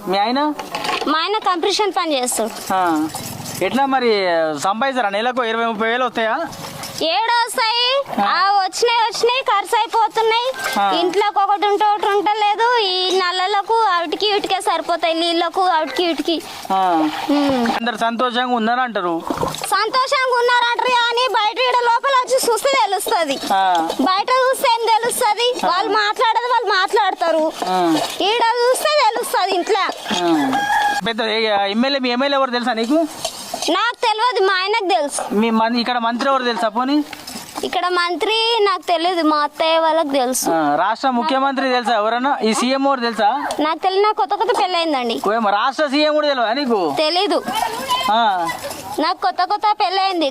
మీ ఆయన? మా ఆయన కంప్రెషన్ పని చేస్తాడు. ఎట్లా మరి సంపాదిస్తారా? నెలకు 20-30 వేలు వస్తాయా? ఏడు వస్తాయి. వచ్చినాయి ఖర్చు అయిపోతున్నాయి. ఇంట్లోకి ఒకటి ఉంటే ఒకటి ఉంటలేదు. ఈ నల్లలకు అవిటికి ఇటుకే సరిపోతాయి, నీళ్ళకు అవిటికి ఇటుకి. అందరు సంతోషంగా ఉన్నారా అంటారు? సంతోషంగా ఉన్నారంటారు కానీ బయట ఈడ లోపల వచ్చి చూస్తే తెలుస్తుంది. బయట చూస్తే ఏం తెలుస్తుంది? వాళ్ళు మాట్లాడేది వాళ్ళు మాట్లాడతారు, ఈడ చూస్తే తెలుస్తుంది ఇంట్లో. పెద్ద ఎమ్మెల్యే, మీ ఎమ్మెల్యే ఎవరు తెలుసా నీకు? నాకు తెలియదు, మా ఆయనకు తెలుసు. మీ ఇక్కడ మంత్రి ఎవరు తెలుసా? పోనీ ఇక్కడ మంత్రి నాకు తెలియదు, మా అత్తయ్య వాళ్ళకి తెలుసు. రాష్ట్ర ముఖ్యమంత్రి తెలుసా ఎవరన్నా? ఈ సీఎం ఎవరు తెలుసా? నాకు తెలియదు, నాకు కొత్త పెళ్ళయిందండి. రాష్ట్ర సీఎం కూడా తెలియదా నీకు? తెలీదు, నాకు కొత్త పెళ్ళయింది.